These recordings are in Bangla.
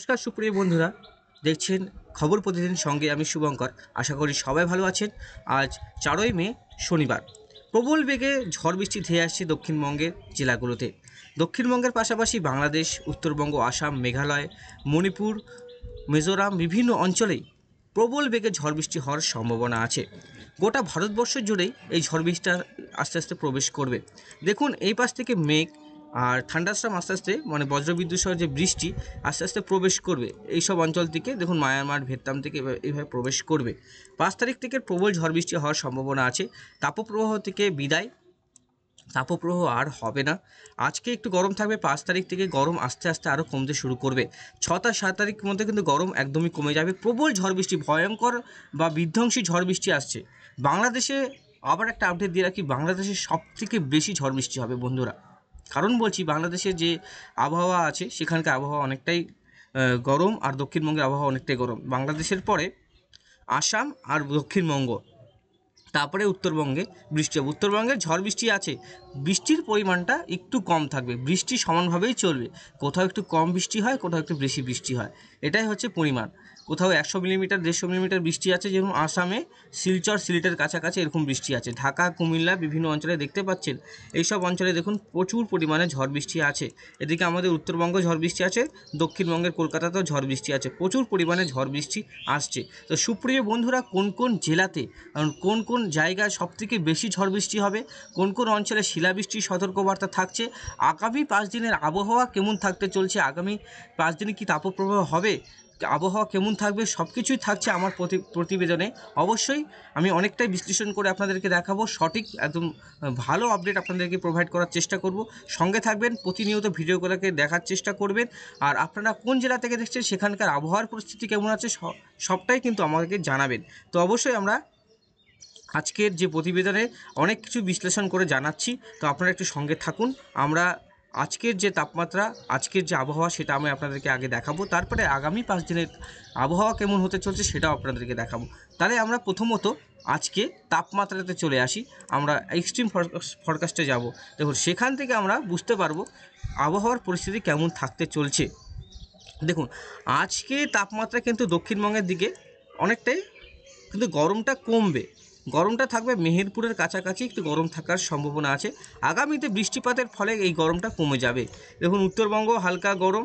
নমস্কার সুপ্রিয় বন্ধুরা, দেখছেন খবর প্রতিদিন, সঙ্গে আমি শুভঙ্কর। আশা করি সবাই ভালো আছেন। আজ 4ই মে শনিবার। প্রবল বেগে ঝড় বৃষ্টি ধেয়ে আসছে দক্ষিণবঙ্গের জেলাগুলোতে। দক্ষিণবঙ্গের পাশাপাশি বাংলাদেশ, উত্তরবঙ্গ, আসাম, মেঘালয়, মণিপুর, মিজোরাম বিভিন্ন অঞ্চলেই প্রবল বেগে ঝড় বৃষ্টি হওয়ার সম্ভাবনা আছে। গোটা ভারতবর্ষ জুড়েই এই ঝড় বৃষ্টিটা আস্তে আস্তে প্রবেশ করবে। দেখুন, এই পাশ থেকে মেঘ আর থান্ডারস্টর্ম আস্তে আস্তে বজ্রবিদ্যুৎ সহ যে বৃষ্টি আস্তে আস্তে প্রবেশ করবে এই সব অঞ্চল থেকে। দেখুন, মায়ানমার, ভিয়েতনাম থেকে এইভাবে প্রবেশ করবে। 5 তারিখ থেকে প্রবল ঝড় বৃষ্টি হওয়ার সম্ভাবনা আছে। তাপপ্রবাহ থেকে বিদায়, তাপপ্রবাহ আর হবে না। আজকে একটু গরম থাকবে, 5 তারিখ থেকে গরম আস্তে আস্তে আরও কমতে শুরু করবে। 6-7 তারিখের মধ্যে কিন্তু গরম একদমই কমে যাবে। প্রবল ঝড় বৃষ্টি, ভয়ঙ্কর বা বিধ্বংসী ঝড় বৃষ্টি আসছে বাংলাদেশে। আবার একটা আপডেট দিয়ে রাখি, বাংলাদেশে সবথেকে বেশি ঝড় বৃষ্টি হবে বন্ধুরা। কারণ বলছি, বাংলাদেশের যে আবহাওয়া আছে সেখানকার আবহাওয়া অনেকটাই গরম, আর দক্ষিণবঙ্গের আবহাওয়া অনেকটাই গরম। বাংলাদেশের পরে আসাম আর দক্ষিণবঙ্গ, তারপরে উত্তরবঙ্গে বৃষ্টি হবে। উত্তরবঙ্গে ঝড় বৃষ্টি আছে, বৃষ্টির পরিমাণটা একটু কম থাকবে। বৃষ্টি সমানভাবেই চলবে, কোথাও একটু কম বৃষ্টি হয়, কোথাও একটু বেশি বৃষ্টি হয়। এটাই হচ্ছে পরিমাণ। কোথাও 100 মিলিমিটার, 150 মিলিমিটার বৃষ্টি আছে, যেরকম আসামে শিলচর, সিলেটের কাছাকাছি এরকম বৃষ্টি আছে। ঢাকা, কুমিল্লা বিভিন্ন অঞ্চলে দেখতে পাচ্ছেন, এইসব অঞ্চলে দেখুন প্রচুর পরিমাণে ঝড় বৃষ্টি আছে। এদিকে আমাদের উত্তরবঙ্গ ঝড় বৃষ্টি আছে, দক্ষিণবঙ্গের কলকাতাতেও ঝড় বৃষ্টি আছে, প্রচুর পরিমাণে ঝড় বৃষ্টি আসছে। তো সুপ্রিয় বন্ধুরা, কোন কোন জেলাতে, কোন কোন জায়গায় সবথেকে বেশি ঝড় বৃষ্টি হবে, কোন কোন অঞ্চলে শিলাবৃষ্টির সতর্কবার্তা থাকছে, আগামী 5 দিনের আবহাওয়া কেমন থাকতে চলছে, আগামী 5 দিনে কি তাপপ্রবাহ হবে, আবহাওয়া কেমন থাকবে, সব কিছুই থাকছে আমার প্রতিবেদনে। অবশ্যই আমি অনেকটাই বিশ্লেষণ করে আপনাদেরকে দেখাবো, সঠিক একদম ভালো আপডেট আপনাদেরকে প্রোভাইড করার চেষ্টা করব। সঙ্গে থাকবেন, প্রতিনিয়ত ভিডিওগুলোকে দেখার চেষ্টা করবেন। আর আপনারা কোন জেলা থেকে দেখছেন, সেখানকার আবহাওয়ার পরিস্থিতি কেমন আছে, সবটাই কিন্তু আমাদেরকে জানাবেন। তো অবশ্যই আমরা আজকের যে প্রতিবেদনে অনেক কিছু বিশ্লেষণ করে জানাচ্ছি, তো আপনারা একটু সঙ্গে থাকুন। আমরা আজকের যে তাপমাত্রা, আজকের যে আবহাওয়া, সেটা আমি আপনাদেরকে আগে দেখাবো, তারপরে আগামী 5 দিনের আবহাওয়া কেমন হতে চলছে সেটাও আপনাদেরকে দেখাবো। তাহলে আমরা প্রথমত আজকে তাপমাত্রাতে চলে আসি। আমরা এক্সট্রিম ফরকাস্টে যাব। দেখুন, সেখান থেকে আমরা বুঝতে পারবো আবহাওয়ার পরিস্থিতি কেমন থাকতে চলছে। দেখুন, আজকে তাপমাত্রা কিন্তু দক্ষিণবঙ্গের দিকে অনেকটাই কিন্তু গরমটা কমবে। গরমটা থাকবে মেহেরপুরের কাছাকাছি, একটু গরম থাকার সম্ভাবনা আছে। আগামীতে বৃষ্টিপাতের ফলে এই গরমটা কমে যাবে। দেখুন, উত্তরবঙ্গ হালকা গরম,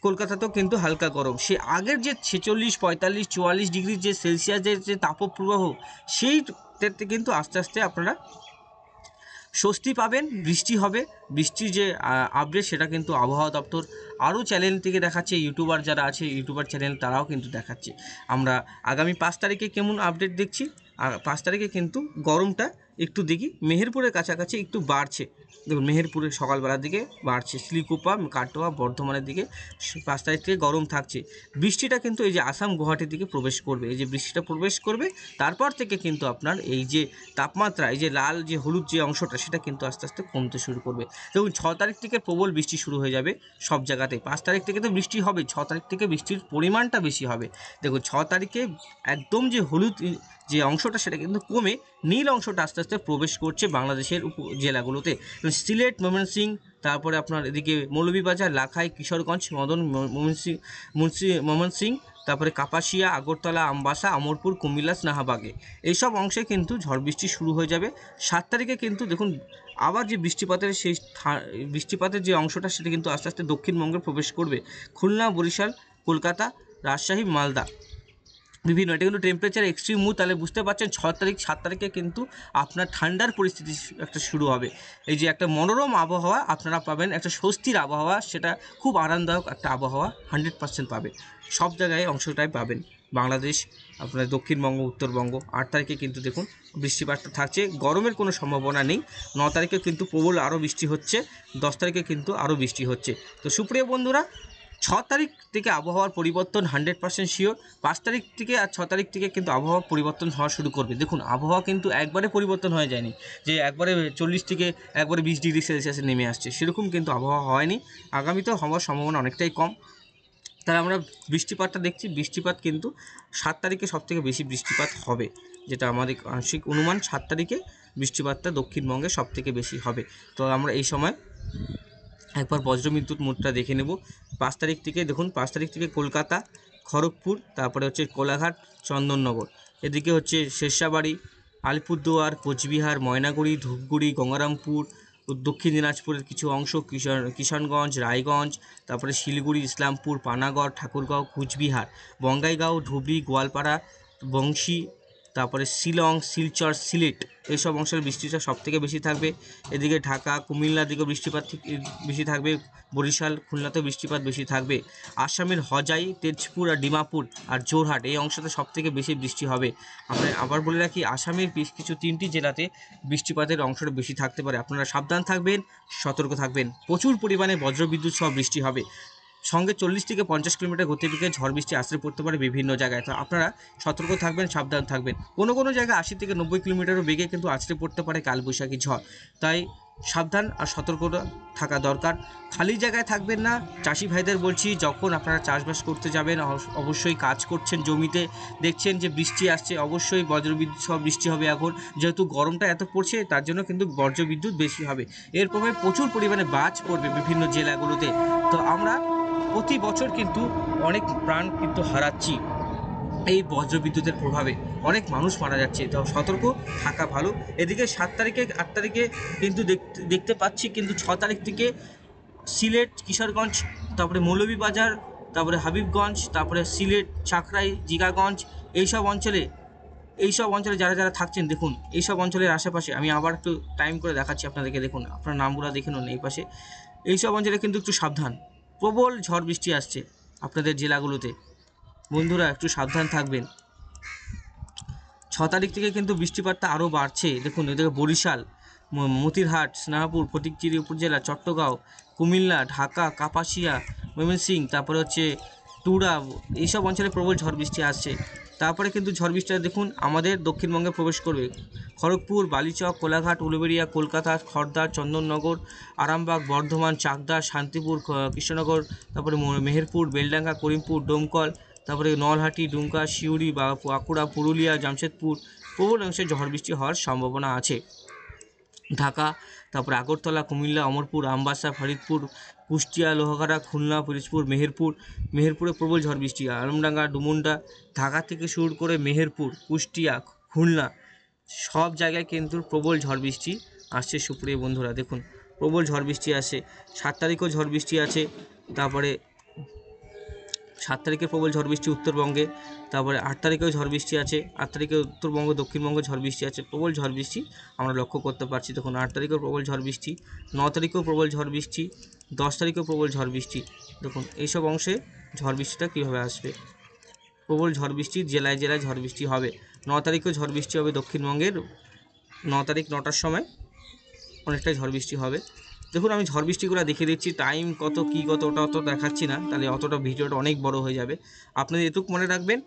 কলকাতাতেও কিন্তু হালকা গরম। সে আগের যে 46, 45, 44 ডিগ্রি যে সেলসিয়াসের যে তাপপ্রবাহ, সেইটাতে কিন্তু আস্তে আস্তে আপনারা স্বস্তি পাবেন। বৃষ্টি হবে, বৃষ্টির যে আপডেট সেটা কিন্তু আবহাওয়া দপ্তর আরও চ্যানেল থেকে দেখাচ্ছে। ইউটিউবার যারা আছে, ইউটিউবার চ্যানেল, তারাও কিন্তু দেখাচ্ছে। আমরা আগামী 5 তারিখে কেমন আপডেট দেখছি। 5 তারিখে কিন্তু গরমটা একটু দেখি মেহেরপুরের কাছাকাছি একটু বাড়ছে। দেখুন, মেহেরপুরের সকালবেলার দিকে বাড়ছে, শিলিগুড়া, কাটোয়া, বর্ধমানের দিকে 5 তারিখ থেকে গরম থাকছে। বৃষ্টিটা কিন্তু এই যে আসাম, গুয়াহাটির দিকে প্রবেশ করবে, এই যে বৃষ্টিটা প্রবেশ করবে, তারপর থেকে কিন্তু আপনার এই যে তাপমাত্রা, এই যে লাল যে হলুদ যে অংশটা, সেটা কিন্তু আস্তে আস্তে কমতে শুরু করবে। দেখুন, 6 তারিখ থেকে প্রবল বৃষ্টি শুরু হয়ে যাবে সব জায়গাতে। 5 তারিখ থেকে তো বৃষ্টি হবে, 6 তারিখ থেকে বৃষ্টির পরিমাণটা বেশি হবে। দেখুন, 6 তারিখে একদম যে হলুদ যে অংশটা, সেটা কিন্তু কমে নীল অংশটা আস্তে আস্তে প্রবেশ করছে বাংলাদেশের জেলাগুলোতে। সিলেট, ময়মনসিংহ, তারপরে আপনার এদিকে মৌলভীবাজার, লাখাই, কিশোরগঞ্জ, ময়মনসিংহ, তারপরে কাপাসিয়া, আগরতলা, আমবাসা, আমরপুর, কুমিল্লা, স্নাহাবাগে, এইসব অংশে কিন্তু ঝড় বৃষ্টি শুরু হয়ে যাবে। 7 তারিখে কিন্তু দেখুন আবার যে বৃষ্টিপাতের যে অংশটা, সেটা কিন্তু আস্তে আস্তে দক্ষিণবঙ্গে প্রবেশ করবে। খুলনা, বরিশাল, কলকাতা, রাজশাহী, মালদা বিভিন্ন, এটা কিন্তু টেম্পারেচার এক্সট্রিম মুড। তাহলে বুঝতে পারছেন 6 তারিখ 7 তারিখে কিন্তু আপনার ঠান্ডার পরিস্থিতি একটা শুরু হবে। এই যে একটা মনোরম আবহাওয়া আপনারা পাবেন, একটা স্বস্তির আবহাওয়া, সেটা খুব আরামদায়ক একটা আবহাওয়া 100% পাবেন। সব জায়গায় অংশটাই পাবেন, বাংলাদেশ, আপনার দক্ষিণবঙ্গ, উত্তরবঙ্গ। 8 তারিখে কিন্তু দেখুন বৃষ্টিপাতটা থাকছে, গরমের কোনো সম্ভাবনা নেই। 9 তারিখে কিন্তু প্রবল আরও বৃষ্টি হচ্ছে, 10 তারিখে কিন্তু আরও বৃষ্টি হচ্ছে। তো সুপ্রিয় বন্ধুরা, 6 তারিখ থেকে আবহাওয়ার পরিবর্তন 100% শিওর। 5 তারিখ থেকে আর 6 তারিখ থেকে কিন্তু আবহাওয়া পরিবর্তন হওয়া শুরু করবে। দেখুন, আবহাওয়া কিন্তু একবারে পরিবর্তন হয়ে যায়নি যে একবারে 40 থেকে একবারে 20 ডিগ্রি সেলসিয়াসে নেমে আসছে, সেরকম কিন্তু আবহাওয়া হয়নি। আগামীতেও হওয়ার সম্ভাবনা অনেকটাই কম। তাহলে আমরা বৃষ্টিপাতটা দেখছি, বৃষ্টিপাত কিন্তু 7 তারিখে সবথেকে বেশি বৃষ্টিপাত হবে, যেটা আমাদের আংশিক অনুমান। 7 তারিখে বৃষ্টিপাতটা দক্ষিণবঙ্গে সবথেকে বেশি হবে। তো আমরা এই সময় একবার বজ্রবিদ্যুৎ মোডটা দেখে নেব। 5 তারিখ থেকে দেখুন, 5 তারিখ থেকে কলকাতা, খড়গপুর, তারপরে হচ্ছে কোলাঘাট, চন্দননগর, এদিকে হচ্ছে শেরশাবাড়ি, আলিপুরদুয়ার, কোচবিহার, ময়নাগুড়ি, ধূপগুড়ি, গঙ্গারামপুর, দক্ষিণ দিনাজপুরের কিছু অংশ, কিষানগঞ্জ, রায়গঞ্জ, তারপরে শিলিগুড়ি, ইসলামপুর, পানাগড়, ঠাকুরগাঁও, কুচবিহার, বঙ্গাইগাঁও, ধুবড়ি, গোয়ালপাড়া, বংশী, তারপরে শিলং, শিলচর, সিলেট, এইসব অংশের বৃষ্টিটা সবথেকে বেশি থাকবে। এদিকে ঢাকা, কুমিল্লার দিকেও বৃষ্টিপাত বেশি থাকবে। বরিশাল, খুলনাতেও বৃষ্টিপাত বেশি থাকবে। আসামের হজাই, তেজপুর আর ডিমাপুর আর জোরহাট এই অংশতে সবথেকে বেশি বৃষ্টি হবে। আমরা আবার বলে রাখি, আসামের বেশ কিছু 3টি জেলাতে বৃষ্টিপাতের অংশটা বেশি থাকতে পারে। আপনারা সাবধান থাকবেন, সতর্ক থাকবেন। প্রচুর পরিমাণে বজ্রবিদ্যুৎ সহ বৃষ্টি হবে। সঙ্গে 40 থেকে 50 কিলোমিটার গতিবেগে ঝড় বৃষ্টি আছড়ে পড়তে পারে বিভিন্ন জায়গায়। তো আপনারা সতর্ক থাকবেন, সাবধান থাকবেন। কোনো কোনো জায়গায় 80 থেকে 90 কিলোমিটারও বেগে কিন্তু আছড়ে পড়তে পারে কালবৈশাখী ঝড়। তাই সাবধান আর সতর্কতা থাকা দরকার। খালি জায়গায় থাকবেন না। চাষি ভাইদের বলছি, যখন আপনারা চাষবাস করতে যাবেন, অবশ্যই কাজ করছেন জমিতে, দেখছেন যে বৃষ্টি আসছে, অবশ্যই বজ্রবিদ্যুৎ সহ বৃষ্টি হবে। এখন যেহেতু গরমটা এত পড়ছে, তার জন্য কিন্তু বজ্রবিদ্যুৎ বেশি হবে। এর প্রভাবে প্রচুর পরিমাণে বাজ পড়বে বিভিন্ন জেলাগুলোতে। তো আমরা প্রতি বছর কিন্তু অনেক প্রাণ কিন্তু হারাচ্ছি এই বজ্রবিদ্যুতের প্রভাবে। অনেক মানুষ মারা যাচ্ছে। তো সতর্ক থাকা ভালো। এদিকে 7 তারিখে, 8 তারিখে কিন্তু দেখতে পাচ্ছি কিন্তু 6 তারিখ থেকে সিলেট, কিশোরগঞ্জ, তারপরে মৌলভীবাজার, তারপরে হাবিবগঞ্জ, তারপরে সিলেট, চাকরাই, জিগাগঞ্জ, এইসব অঞ্চলে যারা যারা থাকছেন, দেখুন এইসব অঞ্চলের আশেপাশে আমি আবার একটু টাইম করে দেখাচ্ছি আপনাদেরকে। দেখুন, আপনার নামগুলো দেখে নিন এই পাশে। এইসব অঞ্চলে কিন্তু একটু সাবধান, প্রবল ঝড় বৃষ্টি আসছে আপনাদের জেলাগুলোতে। বন্ধুরা একটু সাবধান থাকবেন। 6 তারিখ থেকে কিন্তু বৃষ্টিপাতটা আরও বাড়ছে। দেখুন, এদিকে বরিশাল, মতিরহাট, স্নেহাপুর, ফটিকছড়ি উপজেলা, চট্টগাঁও, কুমিল্লা, ঢাকা, কাপাসিয়া, ময়মনসিংহ, তারপরে হচ্ছে টুরা, এইসব অঞ্চলে প্রবল ঝড় বৃষ্টি আসছে। তারপরে কিন্তু ঝড় বৃষ্টিটা দেখুন আমাদের দক্ষিণবঙ্গে প্রবেশ করবে। খড়গপুর, বালিচক, কোলাঘাট, উলুবেড়িয়া, কলকাতা, খড়দা, চন্দননগর, আরামবাগ, বর্ধমান, চাকদা, শান্তিপুর, কৃষ্ণনগর, তারপরে মেহেরপুর, বেলডাঙ্গা, করিমপুর, ডোমকল, তারপরে নলহাটি, ডুমকা, সিউড়ি, বাঁকুড়া, পুরুলিয়া, জামশেদপুর, প্রবল অংশে ঝড় বৃষ্টি হওয়ার সম্ভাবনা আছে। ঢাকা, তারপরে আগরতলা, কুমিল্লা, অমরপুর, আমবাসা, ফরিদপুর, কুষ্টিয়া, লোহাগাড়া, খুলনা, পিরোজপুর, মেহেরপুরে প্রবল ঝড় বৃষ্টি। আলমডাঙ্গা, ডুমুন্ডা, ঢাকা থেকে শুরু করে মেহেরপুর, কুষ্টিয়া, খুলনা, সব জায়গায় কিন্তু প্রবল ঝড় বৃষ্টি আসছে। সুপ্রিয় বন্ধুরা দেখুন, প্রবল ঝড় বৃষ্টি আসে। 7 তারিখেও ঝড় বৃষ্টি আছে। তারপরে 7 তারিখে প্রবল ঝড় বৃষ্টি উত্তরবঙ্গে। তারপরে 8 তারিখেও ঝড় বৃষ্টি আছে। 8 তারিখে উত্তরবঙ্গ, দক্ষিণবঙ্গে ঝড় বৃষ্টি আছে। প্রবল ঝড় বৃষ্টি আমরা লক্ষ্য করতে পারছি। দেখুন, 8 তারিখেও প্রবল ঝড় বৃষ্টি, 9 তারিখেও প্রবল ঝড় বৃষ্টি, 10 তারিখেও প্রবল ঝড় বৃষ্টি। দেখুন এইসব অংশে ঝড় বৃষ্টিটা কীভাবে আসবে। প্রবল ঝড় বৃষ্টি জেলায় জেলায় ঝড় বৃষ্টি হবে। 9 তারিখেও ঝড় বৃষ্টি হবে দক্ষিণবঙ্গের। 9 তারিখ 9টার সময় অনেকটাই ঝড় বৃষ্টি হবে। দেখুন, আমি ঝড় বৃষ্টিগুলো দেখিয়ে দিচ্ছি। টাইম কত কী কত ওটা অত দেখাচ্ছি না, তাহলে অতটা ভিডিওটা অনেক বড় হয়ে যাবে। আপনাদের এটুকু মনে রাখবেন,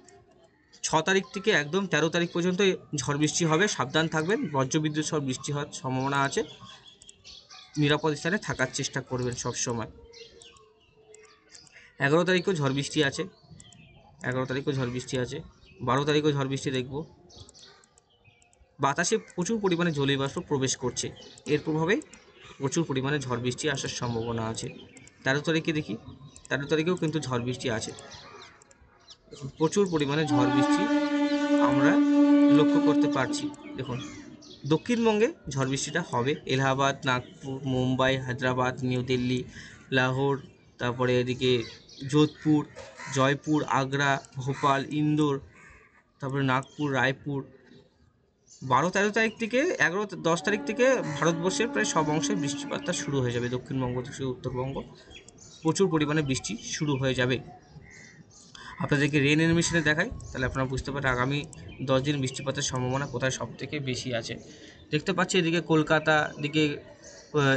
6 তারিখ থেকে একদম 13 তারিখ পর্যন্ত ঝড় বৃষ্টি হবে। সাবধান থাকবেন, বজ্রবিদ্যুৎ সহ বৃষ্টি হওয়ার সম্ভাবনা আছে। নিরাপদ স্থানে থাকার চেষ্টা করবেন সব সময়। 11 তারিখেও ঝড় বৃষ্টি আছে। 11 তারিখেও ঝড় বৃষ্টি আছে। 12 তারিখেও ঝড় বৃষ্টি দেখব। বাতাসে প্রচুর পরিমাণে জলীয় বাষ্প প্রবেশ করছে, এর প্রভাবে প্রচুর পরিমাণে ঝড় বৃষ্টি আসার সম্ভাবনা আছে। 13 তারিখে দেখি, 13 তারিখেও কিন্তু ঝড় বৃষ্টি আছে। প্রচুর পরিমাণে ঝড় বৃষ্টি আমরা লক্ষ্য করতে পারছি। দেখুন, দক্ষিণবঙ্গে ঝড় বৃষ্টিটা হবে। এলাহাবাদ, নাগপুর, মুম্বাই, হায়দ্রাবাদ, নিউ দিল্লি, লাহোর, তারপরে এদিকে যোধপুর, জয়পুর, আগ্রা, ভোপাল, ইন্দোর, তারপরে নাগপুর, রায়পুর। 12-13 তারিখ থেকে 11-10 তারিখ থেকে ভারতবর্ষের প্রায় সব অংশে বৃষ্টিপাতটা শুরু হয়ে যাবে। দক্ষিণবঙ্গ থেকে উত্তরবঙ্গ প্রচুর পরিমাণে বৃষ্টি শুরু হয়ে যাবে। আপনাদেরকে রেন এনিমেশনে দেখাই, তাহলে আপনারা বুঝতে পারেন আগামী 10 দিন বৃষ্টিপাতের সম্ভাবনা কোথায় সবথেকে বেশি আছে। দেখতে পাচ্ছি এদিকে কলকাতা দিকে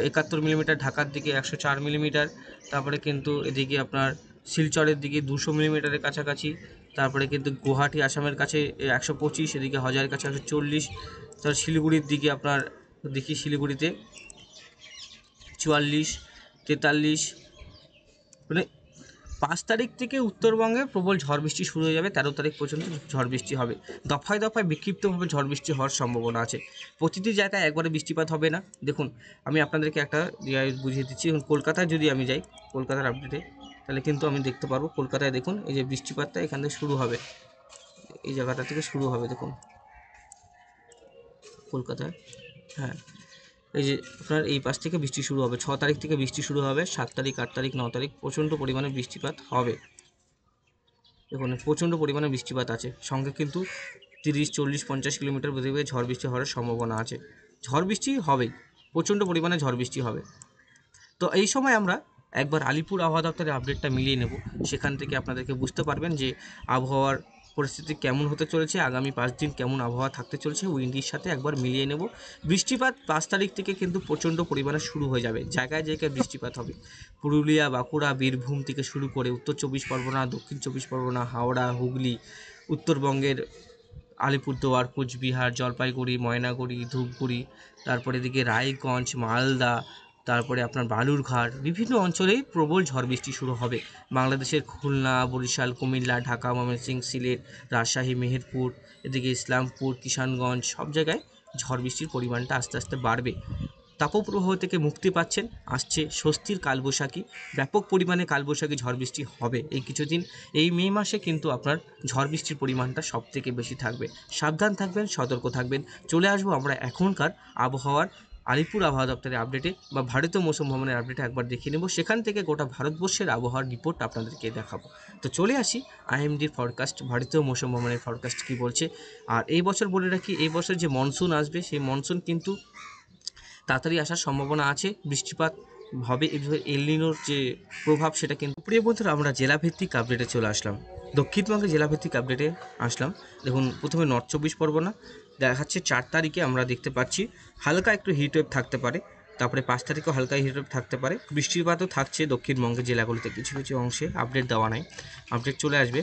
71 মিলিমিটার, ঢাকার দিকে 104 মিলিমিটার, তারপরে কিন্তু এদিকে আপনার শিলচরের দিকে 200 মিলিমিটারের কাছাকাছি, তারপরে কিন্তু গুয়াহাটি আসামের কাছে 125, এদিকে হাজারের কাছে 140, তারপর শিলিগুড়ির দিকে আপনার দেখি শিলিগুড়িতে 44, 43, মানে 5 তারিখ থেকে উত্তরবঙ্গে প্রবল ঝড় বৃষ্টি শুরু হয়ে যাবে, 13 তারিখ পর্যন্ত ঝড় বৃষ্টি হবে। দফায় দফায় বিক্ষিপ্তভাবে ঝড় বৃষ্টি হওয়ার সম্ভাবনা আছে। প্রতিটি জায়গায় একবারে বৃষ্টিপাত হবে না। দেখুন আমি আপনাদেরকে একটা বুঝিয়ে দিচ্ছি। এখন কলকাতায় যদি আমি যাই, কলকাতার আপডেটে, তাহলে কিন্তু আমি দেখতে পারবো কলকাতায় দেখুন এই যে বৃষ্টিপাতটা এখান থেকে শুরু হবে, এই জায়গাটা থেকে শুরু হবে দেখুন কলকাতায়। হ্যাঁ, এই যে আপনার এই পাশ থেকে বৃষ্টি শুরু হবে, 6 তারিখ থেকে বৃষ্টি শুরু হবে, 7 তারিখ 8 তারিখ 9 তারিখ প্রচণ্ড পরিমাণে বৃষ্টিপাত হবে। দেখুন প্রচণ্ড পরিমাণে বৃষ্টিপাত আছে, সঙ্গে কিন্তু 30, 40, 50 কিলোমিটার গতিবেগে ঝড় বৃষ্টি হওয়ার সম্ভাবনা আছে। ঝড় বৃষ্টি হবেই, প্রচণ্ড পরিমাণে ঝড় বৃষ্টি হবে। তো এই সময় আমরা একবার আলিপুর আবহাওয়া দপ্তরের আপডেটটা মিলিয়ে নেব। সেখান থেকে আপনাদেরকে বুঝতে পারবেন যে আবহাওয়ার পরিস্থিতি কেমন হতে চলেছে, আগামী 5 দিন কেমন আবহাওয়া থাকতে চলেছে, উইন্ডির সাথে একবার মিলিয়ে নেব। বৃষ্টিপাত 5 তারিখ থেকে কিন্তু প্রচণ্ড পরিমাণে শুরু হয়ে যাবে, জায়গায় জায়গায় বৃষ্টিপাত হবে। পুরুলিয়া, বাঁকুড়া, বীরভূম থেকে শুরু করে উত্তর 24 পরগনা, দক্ষিণ 24 পরগনা, হাওড়া, হুগলি, উত্তরবঙ্গের আলিপুরদুয়ার, কোচবিহার, জলপাইগুড়ি, ময়নাগুড়ি, ধূপগুড়ি, তারপরে এদিকে রায়গঞ্জ, মালদা, তারপরে আপনার বালুরঘাট, বিভিন্ন অঞ্চলেই প্রবল ঝড় বৃষ্টি শুরু হবে। বাংলাদেশের খুলনা, বরিশাল, কুমিল্লা, ঢাকা, ময়মনসিংহ, সিলেট, রাজশাহী, মেহেরপুর, এদিকে ইসলামপুর, কিষানগঞ্জ, সব জায়গায় ঝড় বৃষ্টির পরিমাণটা আস্তে আস্তে বাড়বে। তাপপ্রবাহ থেকে মুক্তি পাচ্ছেন, আসছে স্বস্তির কালবৈশাখী। ব্যাপক পরিমাণে কালবৈশাখী ঝড় বৃষ্টি হবে এই কিছুদিন। এই মে মাসে কিন্তু আপনার ঝড় বৃষ্টির পরিমাণটা সবথেকে বেশি থাকবে। সাবধান থাকবেন, সতর্ক থাকবেন। চলে আসবো আমরা এখনকার আবহাওয়ার আলিপুর আবহাওয়া দপ্তরের আপডেটে বা ভারতীয় মৌসুম ভবনের আপডেটে একবার দেখে নেব। সেখান থেকে গোটা ভারতবর্ষের আবহাওয়ার রিপোর্ট আপনাদেরকে দেখাবো। তো চলে আসি আইএমডির ফরকাস্ট, ভারতীয় মৌসুম ভবনের ফরকাস্ট কী বলছে। আর এই বছর বলে রাখি, এই বছর যে মনসুন আসবে সেই মনসুন কিন্তু তাড়াতাড়ি আসার সম্ভাবনা আছে। বৃষ্টিপাত হবে, এল নিনোর যে প্রভাব সেটা কিন্তু। প্রিয় বন্ধুরা, আমরা জেলাভিত্তিক আপডেটে চলে আসলাম, দক্ষিণবঙ্গের জেলাভিত্তিক আপডেটে আসলাম। দেখুন প্রথমে নর্থ 24 পরগনা দেখাচ্ছে 4 তারিখে আমরা দেখতে পাচ্ছি হালকা একটু হিটওয়েভ থাকতে পারে। তারপরে 5 তারিখেও হালকা হিটওয়েভ থাকতে পারে। বৃষ্টিপাতও থাকছে দক্ষিণবঙ্গের জেলাগুলিতে, কিছু কিছু অংশে আপডেট দেওয়া নাই, আপডেট চলে আসবে।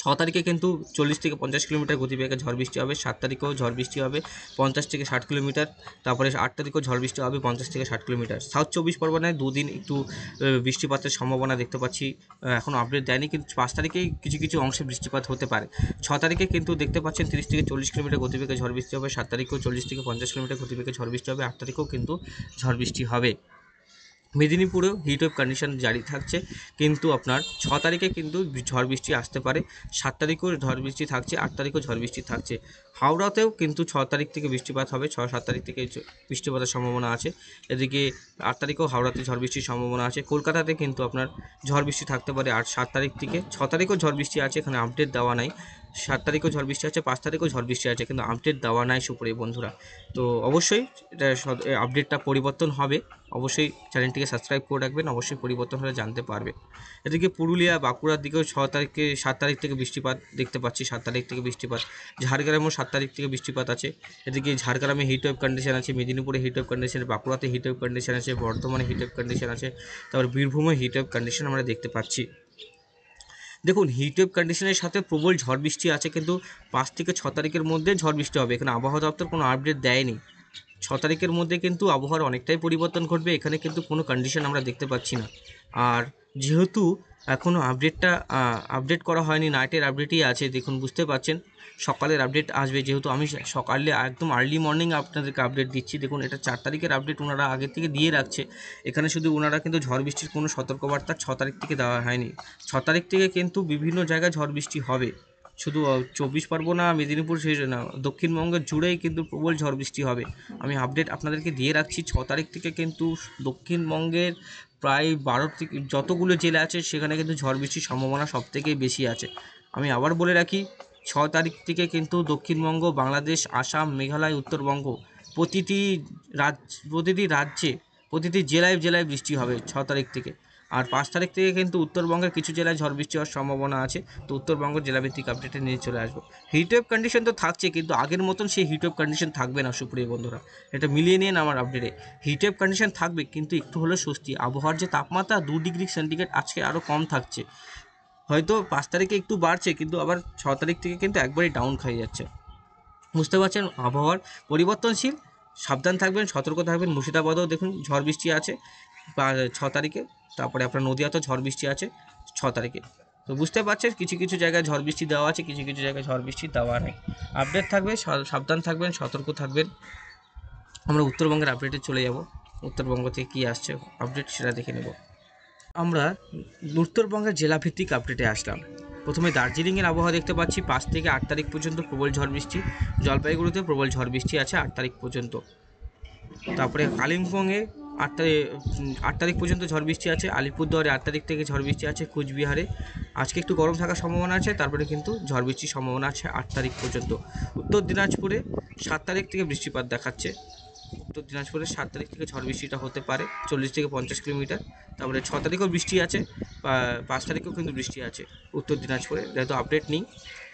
6 তারিখে কিন্তু 40 থেকে 50 কিলোমিটার গতিবেগে ঝড় বৃষ্টি হবে। 7 তারিখেও ঝড় বৃষ্টি হবে 50 থেকে 60 কিলোমিটার। তারপরে 8 তারিখেও ঝড় বৃষ্টি হবে 50 থেকে 60 কিলোমিটার। সাউথ 24 পরগনায় দুদিন একটু বৃষ্টিপাতের সম্ভাবনা দেখতে পাচ্ছি। এখনও আপডেট দেয়নি, কিন্তু 5 তারিখেই কিছু কিছু অংশে বৃষ্টিপাত হতে পারে। 6 তারিখে কিন্তু দেখতে পাচ্ছেন 30 থেকে 40 কিলোমিটার গতিবেগে ঝড় বৃষ্টি হবে। 7 তারিখেও 40 থেকে 50 কিলোমিটার গতিবেগে ঝড় বৃষ্টি হবে। 8 তারিখেও কিন্তু ঝড় বৃষ্টি হবে। মেদিনীপুরেও হিটওয়েভ কন্ডিশন জারি থাকছে, কিন্তু আপনার 6 তারিখে কিন্তু ঝড় বৃষ্টি আসতে পারে। 7 তারিখেও ঝড় বৃষ্টি থাকছে, 8 তারিখেও ঝড় বৃষ্টি থাকছে। হাওড়াতেও কিন্তু 6 তারিখ থেকে বৃষ্টিপাত হবে, 6-7 তারিখ থেকে বৃষ্টিপাতের সম্ভাবনা আছে। এদিকে 8 তারিখেও হাওড়াতে ঝড় বৃষ্টির সম্ভাবনা আছে। কলকাতাতে কিন্তু আপনার ঝড় বৃষ্টি থাকতে পারে 7 তারিখ থেকে। 6 তারিখেও ঝড় বৃষ্টি আছে, এখানে আপডেট দেওয়া নাই। 7 তারিখেও ঝড় বৃষ্টি আছে, 5 তারিখেও ঝড় বৃষ্টি আছে, কিন্তু আপডেট দেওয়া নাই সুপ্রিয় বন্ধুরা। তো অবশ্যই এটা আপডেটটা পরিবর্তন হবে, অবশ্যই চ্যানেলটিকে সাবস্ক্রাইব করে রাখবেন, অবশ্যই পরিবর্তন হলে জানতে পারবে। এদিকে পুরুলিয়া, বাঁকুড়ার দিকেও 7 তারিখ থেকে বৃষ্টিপাত দেখতে পাচ্ছি। 7 তারিখ থেকে বৃষ্টিপাত, ঝাড়গ্রামেও 7 তারিখ থেকে বৃষ্টিপাত আছে। এদিকে ঝাড়গ্রামে হিটওয়েভ কন্ডিশন আছে, মেদিনীপুরে হিটওয়েভ কন্ডিশন, বাঁকুড়াতে হিটওয়েভ কন্ডিশন আছে, বর্ধমানে হিটওয়েভ কন্ডিশন আছে, তারপর বীরভূমে হিটওয়েভ কন্ডিশন আমরা দেখতে পাচ্ছি। দেখুন হিটওয়েভ কন্ডিশনের সাথে প্রবল ঝড় বৃষ্টি আছে, কিন্তু 5 থেকে 6 তারিখের মধ্যে ঝড় বৃষ্টি হবে। এখানে আবহাওয়া দপ্তর কোনো আপডেট দেয়নি। 6 তারিখের মধ্যে কিন্তু আবহাওয়ার অনেকটাই পরিবর্তন ঘটবে, এখানে কিন্তু কোনো কন্ডিশন আমরা দেখতে পাচ্ছি না। আর যেহেতু এখনও আপডেট করা হয়নি, নাইটের আপডেটই আছে, দেখুন বুঝতে পারছেন সকালের আপডেট আসবে। যেহেতু আমি সকালে একদম আর্লি মর্নিং আপনাদেরকে আপডেট দিচ্ছি। দেখুন এটা 4 তারিখের আপডেট ওনারা আগে থেকে দিয়ে রাখছে। এখানে শুধু ওনারা কিন্তু ঝড় বৃষ্টির কোনো সতর্কবার্তা 6 তারিখ থেকে দেওয়া হয়নি। 6 তারিখ থেকে কিন্তু বিভিন্ন জায়গায় ঝড় বৃষ্টি হবে, শুধু 24 পরগনা, মেদিনীপুর সেই না, দক্ষিণবঙ্গের জুড়েই কিন্তু প্রবল ঝড় বৃষ্টি হবে। আমি আপডেট আপনাদেরকে দিয়ে রাখছি। 6 তারিখ থেকে কিন্তু দক্ষিণবঙ্গের প্রায় 12 থেকে যতগুলো জেলা আছে সেখানে কিন্তু ঝড় বৃষ্টির সম্ভাবনা সবথেকে বেশি আছে। আমি আবার বলে রাখি, 6 তারিখ থেকে কিন্তু দক্ষিণবঙ্গ, বাংলাদেশ, আসাম, মেঘালয়, উত্তরবঙ্গ প্রতিটি রাজ্যে প্রতিটি জেলায় জেলায় বৃষ্টি হবে 6 তারিখ থেকে। আর 5 তারিখ থেকে কিন্তু উত্তরবঙ্গের কিছু জেলায় ঝড় বৃষ্টি হওয়ার সম্ভাবনা আছে। তো উত্তরবঙ্গ জেলাভিত্তিক আপডেটে নিয়ে চলে আসবো। হিটওয়েভ কন্ডিশন তো থাকছে, কিন্তু আগের মতন সেই হিটওয়েভ কন্ডিশন থাকবে না সুপ্রিয় বন্ধুরা, এটা মিলিয়ে নিন আমার আপডেটে। হিটওয়েভ কন্ডিশন থাকবে, কিন্তু একটু হলেও স্বস্তি। আবহাওয়ার যে তাপমাত্রা 2 ডিগ্রি সেন্টিগ্রেড আজকে আরও কম থাকছে, হয়তো 5 তারিখে একটু বাড়ছে, কিন্তু আবার 6 তারিখ থেকে কিন্তু একবারই ডাউন খেয়ে যাচ্ছে। বুঝতে পারছেন আবহাওয়ার পরিবর্তনশীল, সাবধান থাকবেন, সতর্ক থাকবেন। মুর্শিদাবাদেও দেখুন ঝড় বৃষ্টি আছে, 6 তারিখে। তারপরে আপনার নদিয়াতেও ঝড় বৃষ্টি আছে 6 তারিখে। তো বুঝতে পারছেন কিছু কিছু জায়গায় ঝড় বৃষ্টি দেওয়া আছে, কিছু কিছু জায়গায় ঝড় বৃষ্টি দেওয়া নেই। আপডেট থাকবে, সাবধান থাকবেন, সতর্ক থাকবেন। আমরা উত্তরবঙ্গের আপডেটে চলে যাব। উত্তরবঙ্গ থেকে কী আসছে আপডেট সেটা দেখে নেব। আমরা উত্তরবঙ্গের জেলাভিত্তিক আপডেটে আসলাম। প্রথমে দার্জিলিংয়ের আবহাওয়া দেখতে পাচ্ছি 5 থেকে 8 তারিখ পর্যন্ত প্রবল ঝড় বৃষ্টি। জলপাইগুড়িতে প্রবল ঝড় বৃষ্টি আছে 8 তারিখ পর্যন্ত। তারপরে কালিম্পংয়ে 8 তারিখ পর্যন্ত ঝড় বৃষ্টি আছে। আলিপুরদুয়ারে 8 তারিখ থেকে ঝড় বৃষ্টি আছে। কুচবিহারে আজকে একটু গরম থাকার সম্ভাবনা আছে, তারপরে কিন্তু ঝড় বৃষ্টির সম্ভাবনা আছে 8 তারিখ পর্যন্ত। উত্তর দিনাজপুরে 7 তারিখ থেকে বৃষ্টিপাত দেখাচ্ছে। উত্তর দিনাজপুরে 7 তারিখ থেকে ঝড় বৃষ্টিটা হতে পারে 40 থেকে 50 কিলোমিটার। তারপরে 6 তারিখেও বৃষ্টি আছে, 5 তারিখেও কিন্তু বৃষ্টি আছে উত্তর দিনাজপুরে, যেহেতু আপডেট নেই।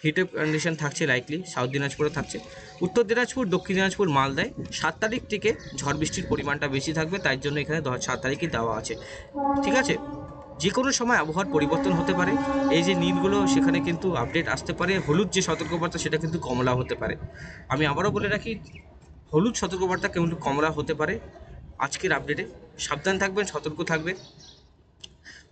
হিটওয়েভ কন্ডিশন থাকছে লাইকলি, সাউথ দিনাজপুরে থাকছে। উত্তর দিনাজপুর, দক্ষিণ দিনাজপুর, মালদায় 7 তারিখ থেকে ঝড় বৃষ্টির পরিমাণটা বেশি থাকবে, তাই জন্য এখানে 7 তারিখই দেওয়া আছে। ঠিক আছে, যে কোনো সময় আবহাওয়ার পরিবর্তন হতে পারে। এই যে নীলগুলো সেখানে কিন্তু আপডেট আসতে পারে। হলুদ যে সতর্কবার্তা সেটা কিন্তু কমলা হতে পারে। আমি আবারও বলে রাখি, হলুদ সতর্কবার্তা কিন্তু কমলা হতে পারে। আজকের আপডেটে সাবধান থাকবেন, সতর্ক থাকবেন।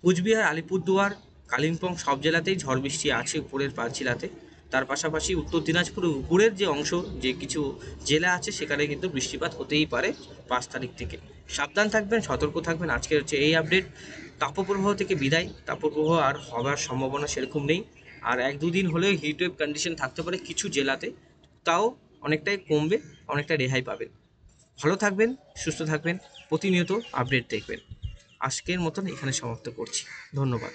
কুচবিহার, আলিপুরদুয়ার, কালিম্পং সব জেলাতেই ঝড় বৃষ্টি আছে উপরের 5 জেলাতে। তার পাশাপাশি উত্তর দিনাজপুরের উপরের যে অংশ, যে কিছু জেলা আছে সেখানে কিন্তু বৃষ্টিপাত হতেই পারে 5 তারিখ থেকে। সাবধান থাকবেন, সতর্ক থাকবেন। আজকের হচ্ছে এই আপডেট। তাপপ্রবাহ থেকে বিদায়। তাপপ্রবাহ আর হওয়ার সম্ভাবনা সেরকম নেই। আর 1-2 দিন হলেও হিটওয়েভ কন্ডিশন থাকতে পারে কিছু জেলাতে, তাও অনেকটাই কমবে, অনেকটা রেহাই পাবেন। ভালো থাকবেন, সুস্থ থাকবেন, প্রতিনিয়ত আপডেট দেখবেন। আজকের মতন এখানে সমাপ্ত করছি। ধন্যবাদ।